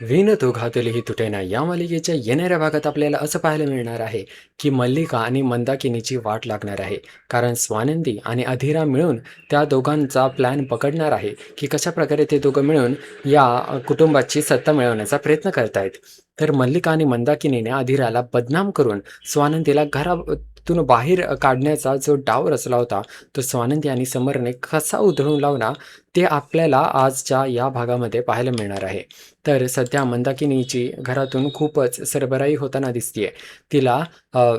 विण तो घातलेही तुटेना या मालिकेच्या येणाऱ्या भागात आपल्याला असं पाहायला मिळणार आहे की मल्लिका आणि मंदाकिनीची वाट लागणार आहे. कारण स्वानंदी आणि अधीरा मिळून त्या दोघांचा प्लॅन पकडणार आहे की कशा प्रकारे ते दोघं मिळून या कुटुंबाची सत्ता मिळवण्याचा प्रयत्न करतायत. तर मल्लिका आणि मंदाकिनीने अधीराला बदनाम करून स्वानंदीला घरातून बाहेर काढण्याचा जो डाव रचला होता तो स्वानंदी आणि समरने कसा उधळून लावला ते आपल्याला आजच्या या भागामध्ये पाहायला मिळणार आहे. तर सध्या मंदाकिनीची घरातून खूपच सरबराई होताना दिसतीये. तिला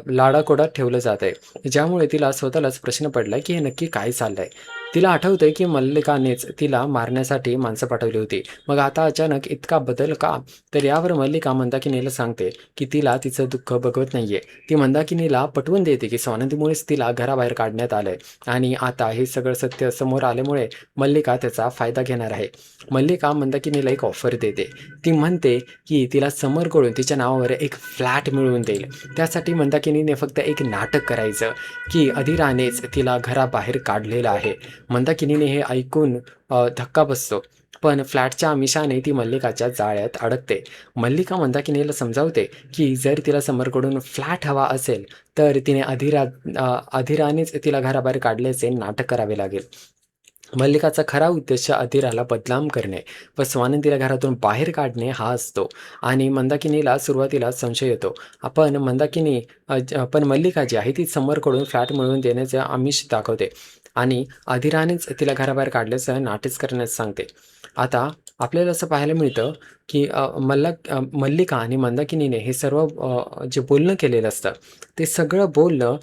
लाडाकोडात ठेवलं जात आहे. ज्यामुळे तिला स्वतःलाच प्रश्न पडलाय, की हे नक्की काय चाललंय? तिला आठवतंय, की मल्लिकानेच तिला मारण्यासाठी माणसं पाठवली होती. मग आता अचानक इतका बदल का? तर यावर मल्लिका मंदाकिनीला सांगते, की तिला तिचं दुःख बघवत नाहीये. ती मंदाकिनीला पटवून देते, की स्वानंदीमुळेच तिला घराबाहेर काढण्यात आलंय आणि आता हे सगळं सत्य समोर आल्यामुळे मल्लिका त्याचा फायदा घेणार आहे. मल्लिका मंदाकिनीला एक ऑफर देते. ती म्हणते की तिला समरकडून तिच्या नावावर एक फ्लॅट मिळवून देईल. त्यासाठी मंदाकिनीने फक्त एक नाटक करायचं की अधीरानेच तिला घराबाहेर काढलेलं आहे. मंदाकिनीने हे ऐकून धक्का बसतो. पण फ्लॅटच्या आमिषाने ती मल्लिकाच्या जाळ्यात अडकते. मल्लिका मंदाकिनीला समजावते की जर तिला समरकडून फ्लॅट हवा असेल तर तिने अधीरानेच तिला घराबाहेर काढल्याचे नाटक करावे लागेल. मल्लिकाचा खरा उद्देश अधीराला बदनाम करणे व स्वानंदीला घरातून बाहेर काढणे हा असतो आणि मंदाकिनीला सुरुवातीला संशय येतो. पण मल्लिका जी आहे ती समरकडून फ्लॅट मिळवून देण्याचे आमिष दाखवते आणि अधीरानेच तिला घराबाहेर काढल्याचं नाटेच करण्यास सांगते. आता आपल्याला असं पाहायला मिळतं की मल्लिका आणि मंदाकिनीने हे सर्व जे बोलणं केलेलं असतं ते सगळं बोलणं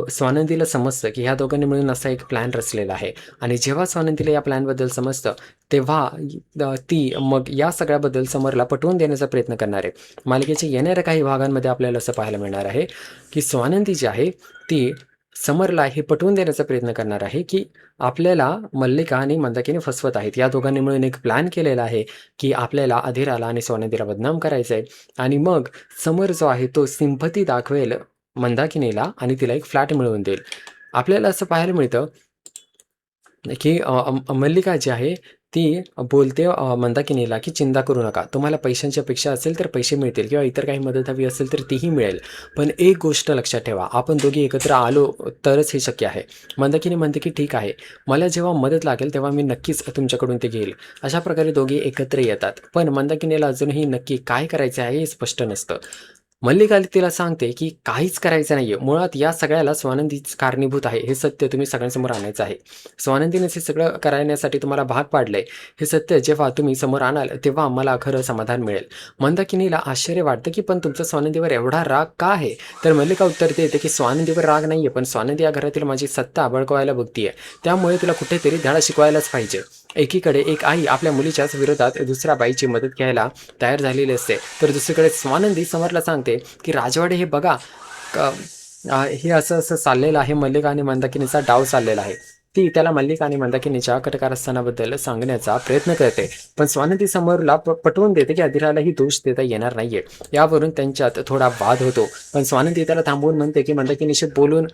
स्वानंदीला समजतं की ह्या दोघांनी मिळून असा एक प्लॅन रचलेला आहे आणि जेव्हा स्वानंदीला या प्लॅनबद्दल समजतं तेव्हा ती मग या सगळ्याबद्दल समरला पटवून देण्याचा प्रयत्न करणार आहे. मालिकेच्या येणाऱ्या काही भागांमध्ये आपल्याला असं पाहायला मिळणार आहे की स्वानंदी जी आहे ती समरला हे पटवून देण्याचा प्रयत्न करणार आहे की आपल्याला मल्लिका आणि मंदाकिनी फसवत आहेत. या दोघांनी मिळून एक प्लॅन केलेला आहे की आपल्याला अधीराला आणि स्वानंदीला बदनाम करायचं आहे आणि मग समर जो आहे तो सिंपती दाखवेल मंदाकिनीला आणि तिला एक फ्लॅट मिळवून देईल. आपल्याला असं पाहायला मिळतं की मल्लिका जी आहे ती बोलते मंदाकिनीला की चिंता करू नका. तुम्हाला पैशांची अपेक्षा असेल तर पैसे मिळतील किंवा इतर काही मदत हवी असेल तर तीही मिळेल. पण एक गोष्ट लक्षात ठेवा, आपण दोघी एकत्र आलो तरच हे शक्य आहे. मंदाकिनी म्हणते की ठीक आहे, मला जेव्हा मदत लागेल तेव्हा मी नक्कीच तुमच्याकडून ते घेईल. अशा प्रकारे दोघे एकत्र येतात. पण मंदाकिनीला अजूनही नक्की काय करायचे आहे हे स्पष्ट नसतं. मल्लिका तिला सांगते की काहीच करायचं नाहीये. मुळात या सगळ्याला स्वानंदीच कारणीभूत आहे. हे सत्य तुम्ही सगळ्यांसमोर आणायचं आहे. स्वानंदीनेच हे सगळं करण्यासाठी तुम्हाला भाग पाडलंय. हे सत्य जेव्हा तुम्ही समोर आणाल तेव्हा मला खरं समाधान मिळेल. मंदाकिनीला आश्चर्य वाटतं की पण तुमचा स्वानंदीवर एवढा राग का आहे? तर मल्लिका उत्तर देते की स्वानंदीवर राग नाहीये, पण स्वानंदी या घरातील माझी सत्ता बळकावायला बघतीये. त्यामुळे तिला कुठेतरी धडा शिकवायलाच पाहिजे. एकीकडे एक आई आपल्या मुलीच्याच विरोधात दुसऱ्या बाईची मदत घ्यायला तयार झालेली असते, तर दुसरीकडे स्वानंदी समरला सांगते की राजवाडे हे बघा, हे असं असं चाललेलं आहे. मल्लिका आणि मंदाकिनीचा डाव चाललेला आहे. ती त्याला मल्लिका आणि मंदाकिनीच्या कटकारस्थानाबद्दल सांगण्याचा प्रयत्न करते, पण स्वानंदी समोरला पटवून देते की अधीरालाही दोष देता येणार नाहीये. यावरून त्यांच्यात थोडा वाद होतो, पण स्वानंदी त्याला थांबवून म्हणते की मंदाकिनीशी बोलून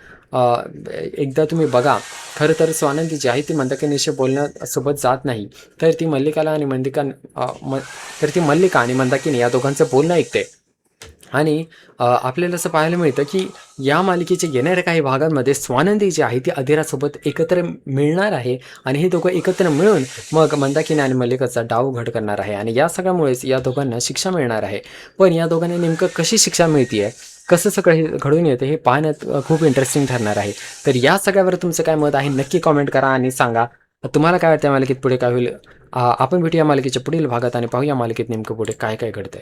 एकदा तुम्ही बघा. खरं तर स्वानंदी जी आहे ती मंदाकिनीशी बोलण्यासोबत जात नाही, तर ती मल्लिका आणि मंदाकिनी या दोघांचं बोलणं ऐकते. आणि आपल्याला असं पाहायला मिळतं की या मालिकेच्या येणाऱ्या काही भागांमध्ये स्वानंदी जी आहे ती अधीरासोबत एकत्र मिळणार आहे आणि हे दोघं एकत्र मिळून मग मंदाकिनी आणि मल्लिकाचा डाव घड करणार आहे आणि या सगळ्यामुळेच या दोघांना शिक्षा मिळणार आहे. पण या दोघांना नेमकं कशी शिक्षा मिळते आहे, कसं सगळं हे घडून येतं हे पाहण्यात खूप इंटरेस्टिंग ठरणार आहे. तर या सगळ्यावर तुमचं काय मत आहे नक्की कॉमेंट करा आणि सांगा. तुम्हाला काय वाटतं या मालिकेत पुढे काय होईल? आपण भेटूया मालिकेच्या पुढील भागात आणि पाहूया मालिकेत नेमकं पुढे काय काय घडतंय.